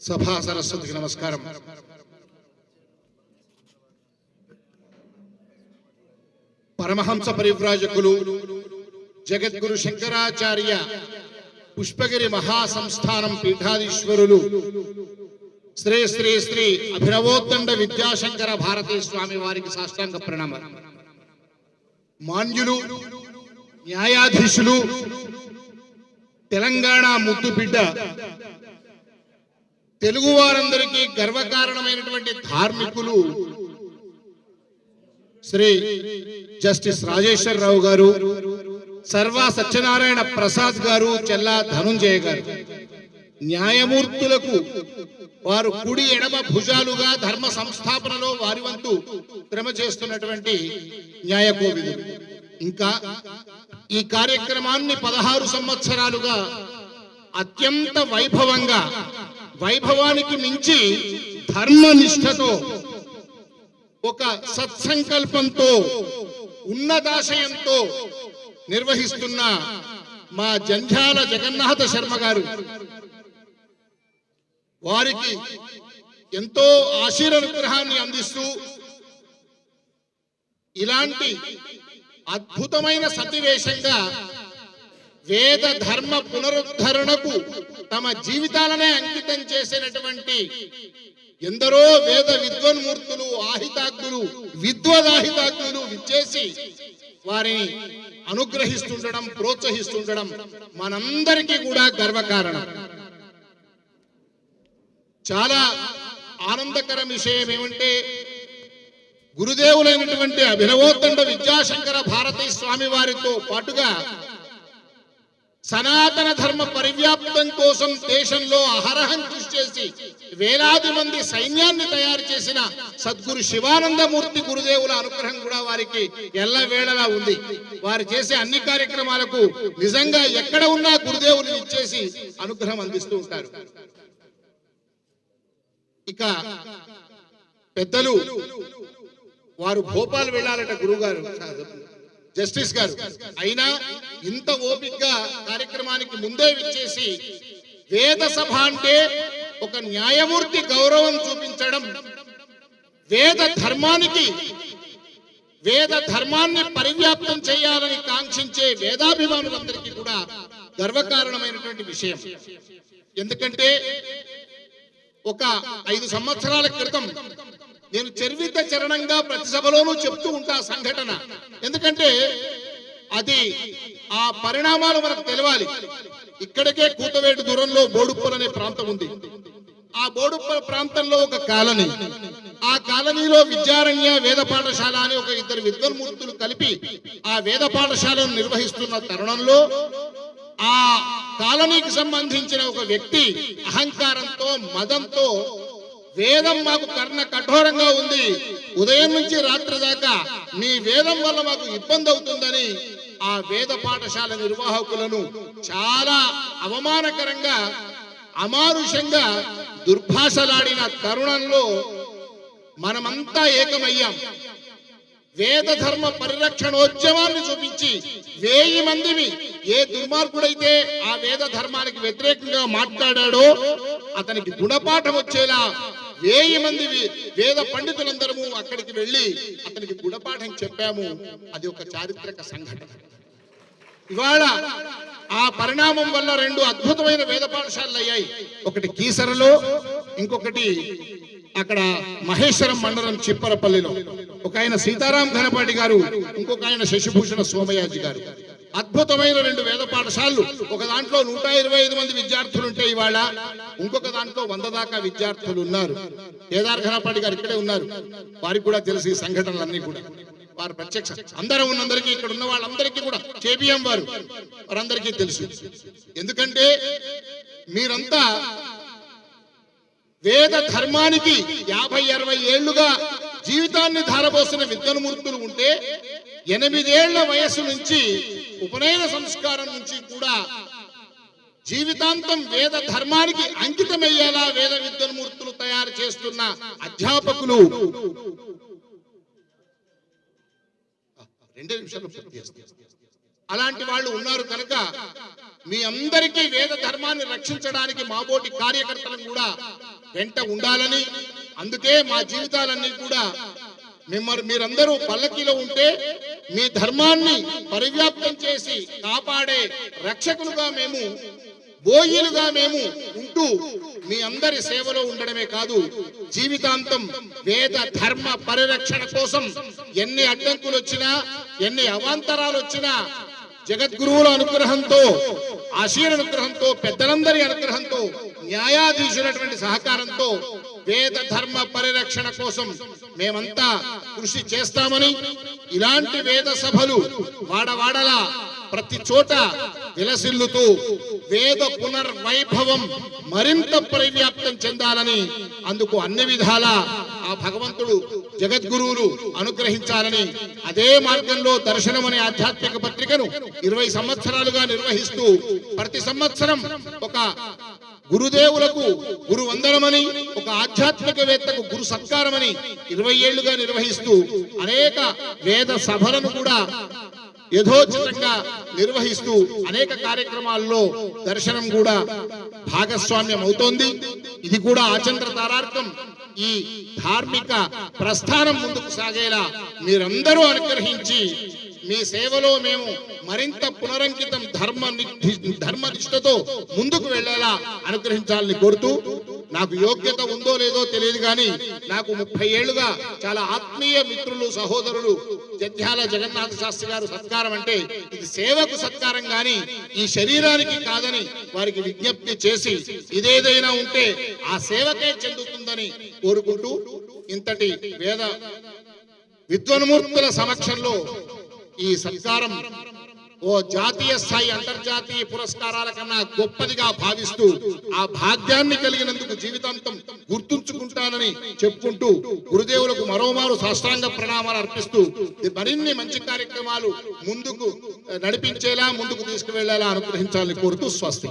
సభా సరస్వతికి నమస్కారం. పరమహంస పరివ్రాజకులు జగద్గురు శంకరాచార్య పుష్పగిరి మహాసంస్థానం పీఠాధీశ్వరులు శ్రీ శ్రీ శ్రీ అభినవోత్తండ విద్యాశంకర భారతీ స్వామి వారికి సాష్టాంగ ప్రణామాలు. మాన్యులు, న్యాయాధీశులు, తెలంగాణ ముద్దు బిడ్డ, తెలుగు వారందరికీ గర్వకారణమైనటువంటి ధార్మికులు శ్రీ జస్టిస్ రాజేశ్వరరావు గారు, సర్వా సత్యనారాయణ ప్రసాద్ గారు, చెల్లా ధనుంజయ గారు న్యాయమూర్తులకు వారు కుడి ఎడమ భుజాలుగా ధర్మ సంస్థాపనలో వారి వంతు శ్రమ చేస్తున్నటువంటి న్యాయకోవిదులు. ఇంకా ఈ కార్యక్రమాన్ని 16 సంవత్సరాలుగా అత్యంత వైభవంగా, వైభవానికి మించి ధర్మనిష్టతో, ఒక సత్సంకల్పంతో, ఉన్నతాశయంతో నిర్వహిస్తున్న మా జంధ్యాల జగన్నాథ శర్మ గారు, వారికి ఎంతో ఆశీర్వాదాన్ని అందిస్తూ ఇలాంటి అద్భుతమైన సన్నివేశంగా వేద ధర్మ పునరుద్ధరణకు తమ జీవితాలనే అంకితం చేసినటువంటి ఎందరో వేద విద్వన్మూర్తులు, ఆహితాగ్నులు, విద్వదాహితాగ్నులు విచ్చేసి వారిని అనుగ్రహిస్తుండడం, ప్రోత్సహిస్తుండడం మనందరికీ కూడా గర్వకారణం. చాలా ఆనందకర విషయం ఏమంటే, గురుదేవులైనటువంటి అభినవోత్తండ విద్యాశంకర భారతీ స్వామి వారితో పాటుగా సనాతన ధర్మ పరివ్యాప్తం కోసం దేశంలో అహరహం కృషి చేసి వేలాది మంది సైన్యాన్ని తయారు చేసిన సద్గురు శివానందమూర్తి గురుదేవుల అనుగ్రహం కూడా వారికి ఎల్లవేళలా ఉంది. వారు చేసే అన్ని కార్యక్రమాలకు నిజంగా ఎక్కడ ఉన్నా గురుదేవులు ఇచ్చేసి అనుగ్రహం అందిస్తూ ఉంటారు. ఇక పెద్దలు వారు భోపాల్ వెళ్ళాలట గురుగారు, జస్టిస్ గారు. అయినా ఇంత ఓపికగా కార్యక్రమానికి ముందే విచ్చేసి వేద సభ అంటే ఒక న్యాయమూర్తి గౌరవం చూపించడం, వేద ధర్మాన్ని పరివ్యాప్తం చేయాలని కాంక్షించే వేదాభిమానులందరికీ కూడా గర్వకారణమైనటువంటి విషయం. ఎందుకంటే ఒక 5 సంవత్సరాల క్రితం నేను చరిత్ర చరణంగా ప్రతి సభలోనూ చెప్తూ ఉంటా సంఘటన. ఎందుకంటే అది ఆ పరిణామాలు మనకు తెలవాలి. ఇక్కడికే కూతవేటు దూరంలో బోడుప్పల్ అనే ప్రాంతం ఉంది. ఆ బోడుప్పల్ ప్రాంతంలో ఒక కాలనీ, ఆ కాలనీలో విద్యారణ్య వేద పాఠశాల అని ఒక 2 విద్వన్మూర్తులు కలిపి ఆ వేద పాఠశాలను నిర్వహిస్తున్న తరుణంలో ఆ కాలనీకి సంబంధించిన ఒక వ్యక్తి అహంకారంతో, మదంతో వేదం మాకు కర్ణ కఠోరంగా ఉంది, ఉదయం నుంచి రాత్రి దాకా మీ వేదం వల్ల మాకు ఇబ్బంది అవుతుందని ఆ వేద పాఠశాల నిర్వాహకులను చాలా అవమానకరంగా, అమానుషంగా దుర్భాషలాడిన తరుణంలో మనమంతా ఏకమయ్యాం. వేద ధర్మ పరిరక్షణోద్యమాన్ని చూపించి 1000 మందిని, ఏ దుర్మార్గుడైతే ఆ వేద ధర్మానికి వ్యతిరేకంగా మాట్లాడాడో అతనికి గుణపాఠం వచ్చేలా 1000 మంది వేద పండితులందరము అక్కడికి వెళ్ళి అతనికి గుణపాఠం చెప్పాము. అది ఒక చారిత్రక సంఘటన. ఇవాళ ఆ పరిణామం వల్ల 2 అద్భుతమైన వేద పాఠశాలలు అయ్యాయి. ఒకటి కీసరలో, ఇంకొకటి అక్కడ మహేశ్వరం మండలం చిప్పరపల్లిలో. ఒక ఆయన సీతారాం ఘనపాటి గారు, ఇంకొక ఆయన శశిభూషణ సోమయాజి గారు. అద్భుతమైన 2 వేద పాఠశాలలు. ఒక దాంట్లో 125 మంది విద్యార్థులు ఉంటే ఇవాళ ఇంకొక దాంట్లో 100 దాకా విద్యార్థులు ఉన్నారు. కేదార్ ఘనపాటి గారు ఇక్కడే ఉన్నారు. వారికి కూడా తెలుసు ఈ సంఘటనలన్నీ కూడా. వారు ప్రత్యక్ష అందరం ఉన్నందరికీ, ఇక్కడ ఉన్న వాళ్ళందరికీ కూడా కేబిఎం వారందరికీ తెలుసు. ఎందుకంటే మీరంతా వేద ధర్మానికి 50-60 ఏళ్లుగా జీవితాన్ని ధారపోసిన విద్వన్మూర్తులు ఉంటే 8 ఏళ్ల వయసు నుంచి ఉపనయన సంస్కారం నుంచి కూడా జీవితాంతం వేద ధర్మానికి అంకితమయ్యేలా వేద విద్వన్మూర్తులు తయారు చేస్తున్న అధ్యాపకులు 2 నిమిషాలు పూర్తి చేస్తారు. అలాంటి వాళ్ళు ఉన్నారు కనుక మీ అందరికీ వేద ధర్మాన్ని రక్షించడానికి మాబోటి కార్యకర్తలను కూడా వెంట ఉండాలని, అందుకే మా జీవితాలన్నీ కూడా మీరందరూ పల్లకీలో ఉంటే మీ ధర్మాన్ని పరివ్యాప్తం చేసి కాపాడే రక్షకులుగా మేము, బోయిలుగా మేము ఉంటూ మీ అందరి సేవలో ఉండడమే కాదు, జీవితాంతం వేద ధర్మ పరిరక్షణ కోసం ఎన్ని అడ్డంకులు వచ్చినా, ఎన్ని అవాంతరాలు వచ్చినా జగద్గురువుల అనుగ్రహంతో, ఆశీర్ అనుగ్రహంతో, పెద్దలందరి అనుగ్రహంతో, న్యాయాధీశులటువంటి సహకారంతో వేద ధర్మ పరిరక్షణ కోసం మేమంతా కృషి చేస్తామని, ఇలాంటి వేద సభలు వాడవాడలా ప్రతి చోట విలసిల్లుతూ వేద పునర్వైభవం మరింత పరివ్యాప్తం చెందాలని, అందుకు అన్ని విధాల ఆ భగవంతుడు జగద్గురువులు అనుగ్రహించాలని, అదే మార్గంలో దర్శనం అనే ఆధ్యాత్మిక పత్రికను 20 సంవత్సరాలుగా నిర్వహిస్తూ ప్రతి సంవత్సరం ఒక గురుదేవులకు గురు వందనమని, ఒక ఆధ్యాత్మికవేత్తకు గురు సత్కారమని 20 ఏళ్లుగా నిర్వహిస్తూ అనేక వేద సభలను కూడా యథోచితంగా నిర్వహిస్తూ అనేక కార్యక్రమాల్లో దర్శనం కూడా భాగస్వామ్యం అవుతోంది. ఇది కూడా ఆచంద్ర తారార్థం ఈ ధార్మిక ప్రస్థానం ముందుకు సాగేలా మీరందరూ అనుగ్రహించి మీ సేవలో మేము మరింత పునరంకితం ధర్మనిష్టతో ముందుకు వెళ్ళేలా అనుగ్రహించాలని కోరుతూ, నాకు యోగ్యత ఉందో లేదో తెలియదు కానీ నాకు 30 ఏళ్లుగా చాలా ఆత్మీయ మిత్రులు, సహోదరులు జద్యాల జగన్నాథ శాస్త్రి గారు సత్కారం అంటే ఇది సేవకు సత్కారం గాని ఈ శరీరానికి కాదని వారికి విజ్ఞప్తి చేసి, ఇదేదైనా ఉంటే ఆ సేవకే చెందుతుందని కోరుకుంటూ, ఇంతటి వేద విద్వన్మూర్తుల సమక్షంలో ఈ సత్కారం ఓ జాతీయ స్థాయి, అంతర్జాతీయ పురస్కారాల కన్నా గొప్పదిగా భావిస్తూ ఆ భాగ్యాన్ని కలిగినందుకు జీవితాంతం గుర్తుంచుకుంటానని చెప్పుకుంటూ గురుదేవులకు మరోమారు సాష్టాంగ ప్రణామాలు అర్పిస్తూ మరిన్ని మంచి కార్యక్రమాలు ముందుకు నడిపించేలా, ముందుకు తీసుకువెళ్లేలా అనుగ్రహించాలని కోరుతూ స్వస్తి.